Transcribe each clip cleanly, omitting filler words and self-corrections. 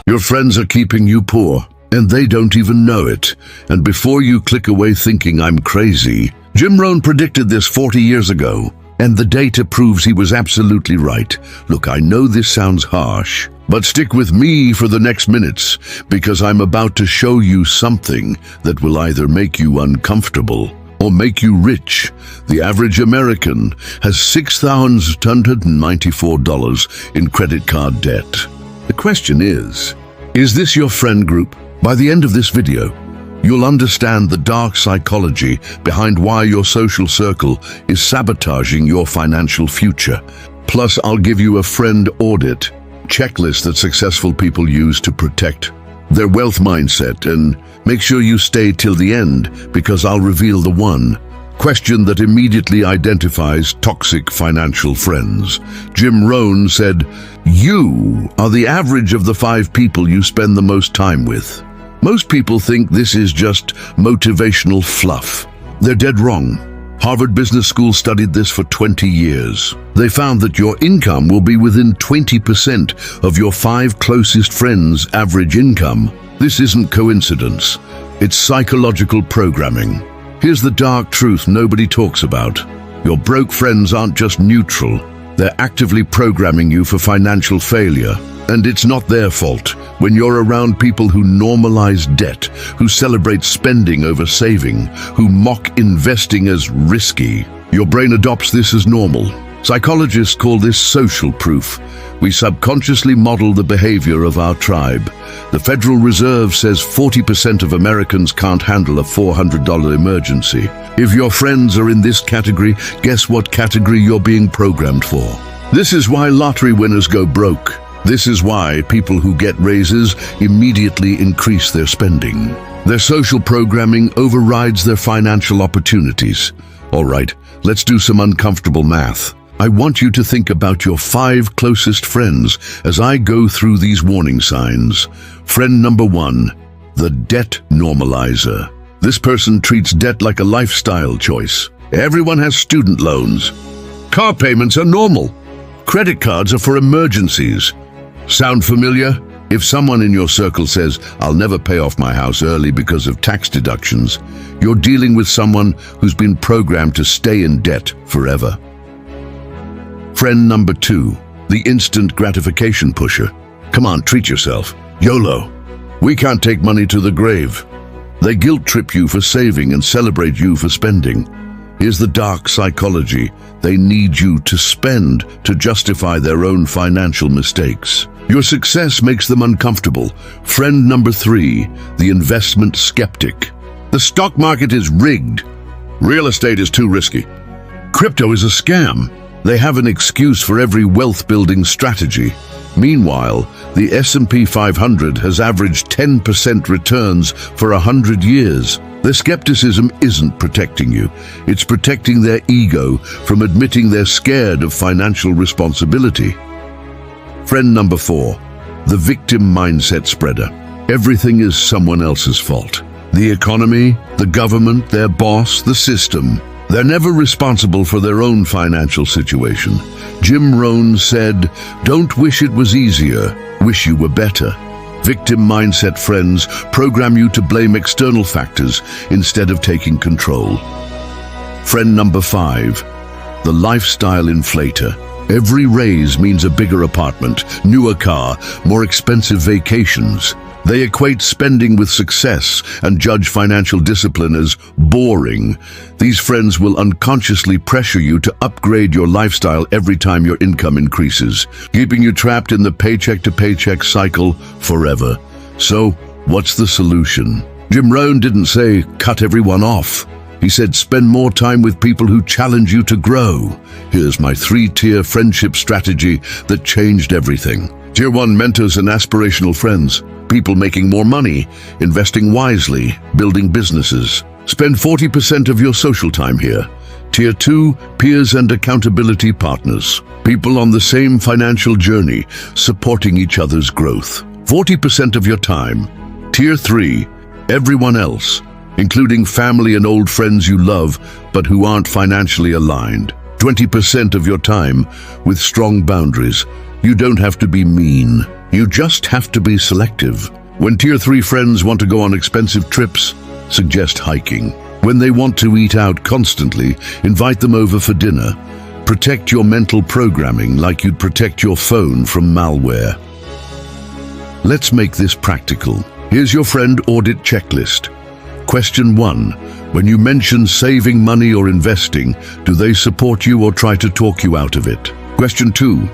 Your friends are keeping you poor, and they don't even know it. And before you click away thinking I'm crazy, Jim Rohn predicted this 40 years ago, and the data proves he was absolutely right. Look, I know this sounds harsh, but stick with me for the next minutes, because I'm about to show you something that will either make you uncomfortable or make you rich. The average American has $6,194 in credit card debt. The question is this your friend group? By the end of this video, you'll understand the dark psychology behind why your social circle is sabotaging your financial future. Plus, I'll give you a friend audit checklist that successful people use to protect their wealth mindset, and make sure you stay till the end, because I'll reveal the one question that immediately identifies toxic financial friends. Jim Rohn said, "You are the average of the 5 people you spend the most time with." Most people think this is just motivational fluff. They're dead wrong. Harvard Business School studied this for 20 years. They found that your income will be within 20% of your 5 closest friends' average income. This isn't coincidence. It's psychological programming. Here's the dark truth nobody talks about. Your broke friends aren't just neutral. They're actively programming you for financial failure. And it's not their fault when you're around people who normalize debt, who celebrate spending over saving, who mock investing as risky. Your brain adopts this as normal. Psychologists call this social proof. We subconsciously model the behavior of our tribe. The Federal Reserve says 40% of Americans can't handle a $400 emergency. If your friends are in this category, guess what category you're being programmed for? This is why lottery winners go broke. This is why people who get raises immediately increase their spending. Their social programming overrides their financial opportunities. All right, let's do some uncomfortable math. I want you to think about your 5 closest friends as I go through these warning signs. Friend number 1, the debt normalizer. This person treats debt like a lifestyle choice. Everyone has student loans. Car payments are normal. Credit cards are for emergencies. Sound familiar? If someone in your circle says, "I'll never pay off my house early because of tax deductions," you're dealing with someone who's been programmed to stay in debt forever. Friend number 2, the instant gratification pusher. Come on, treat yourself. YOLO. We can't take money to the grave. They guilt trip you for saving and celebrate you for spending. Here's the dark psychology. They need you to spend to justify their own financial mistakes. Your success makes them uncomfortable. Friend number 3, the investment skeptic. The stock market is rigged. Real estate is too risky. Crypto is a scam. They have an excuse for every wealth-building strategy. Meanwhile, the S&P 500 has averaged 10% returns for 100 years. Their skepticism isn't protecting you. It's protecting their ego from admitting they're scared of financial responsibility. Friend number 4, the victim mindset spreader. Everything is someone else's fault. The economy, the government, their boss, the system. They're never responsible for their own financial situation. Jim Rohn said, "Don't wish it was easier, wish you were better." Victim mindset friends program you to blame external factors instead of taking control. Friend number 5, the lifestyle inflator. Every raise means a bigger apartment, newer car, more expensive vacations. They equate spending with success and judge financial discipline as boring. These friends will unconsciously pressure you to upgrade your lifestyle every time your income increases, keeping you trapped in the paycheck-to-paycheck cycle forever. So, what's the solution? Jim Rohn didn't say, cut everyone off. He said, spend more time with people who challenge you to grow. Here's my 3-tier friendship strategy that changed everything. Tier 1, mentors and aspirational friends. People making more money, investing wisely, building businesses. Spend 40% of your social time here. Tier 2, peers and accountability partners. People on the same financial journey, supporting each other's growth. 40% of your time. Tier 3, everyone else, including family and old friends you love, but who aren't financially aligned. 20% of your time with strong boundaries. You don't have to be mean. You just have to be selective. When Tier 3 friends want to go on expensive trips, suggest hiking. When they want to eat out constantly, invite them over for dinner. Protect your mental programming like you'd protect your phone from malware. Let's make this practical. Here's your friend audit checklist. Question 1. When you mention saving money or investing, do they support you or try to talk you out of it? Question 2.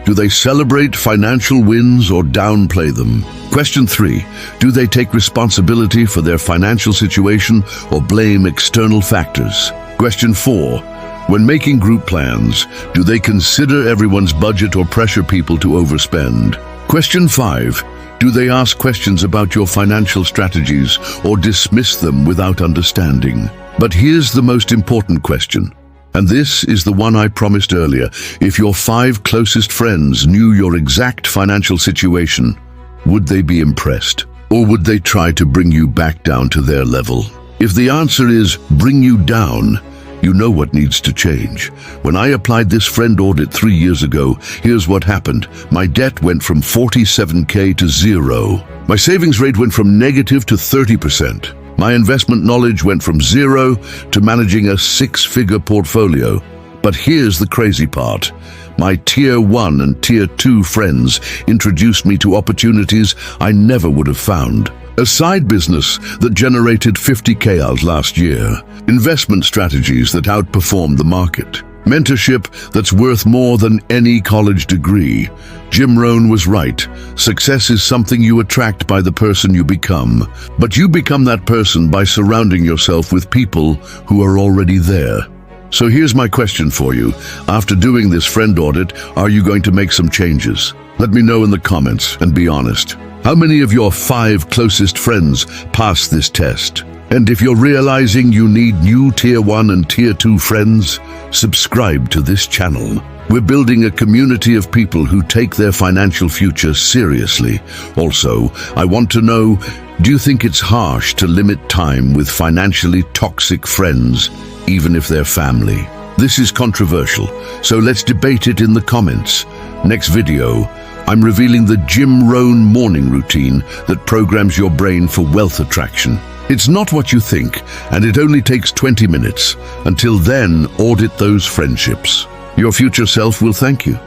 Do they celebrate financial wins or downplay them? Question 3. Do they take responsibility for their financial situation or blame external factors? Question 4. When making group plans, do they consider everyone's budget or pressure people to overspend? Question 5. Do they ask questions about your financial strategies or dismiss them without understanding? But here's the most important question. And this is the one I promised earlier. If your 5 closest friends knew your exact financial situation, would they be impressed? Or would they try to bring you back down to their level? If the answer is bring you down, you know what needs to change. When I applied this friend audit 3 years ago, here's what happened. My debt went from 47K to 0. My savings rate went from negative to 30%. My investment knowledge went from 0 to managing a 6-figure portfolio. But here's the crazy part. My Tier 1 and Tier 2 friends introduced me to opportunities I never would have found. A side business that generated 50K out last year. Investment strategies that outperformed the market. Mentorship that's worth more than any college degree. Jim Rohn was right. Success is something you attract by the person you become. But you become that person by surrounding yourself with people who are already there. So here's my question for you. After doing this friend audit, are you going to make some changes? Let me know in the comments and be honest. How many of your 5 closest friends passed this test? And if you're realizing you need new Tier 1 and Tier 2 friends, subscribe to this channel. We're building a community of people who take their financial future seriously. Also, I want to know, do you think it's harsh to limit time with financially toxic friends, even if they're family? This is controversial, so let's debate it in the comments. Next video, I'm revealing the Jim Rohn morning routine that programs your brain for wealth attraction. It's not what you think, and it only takes 20 minutes. Until then, audit those friendships. Your future self will thank you.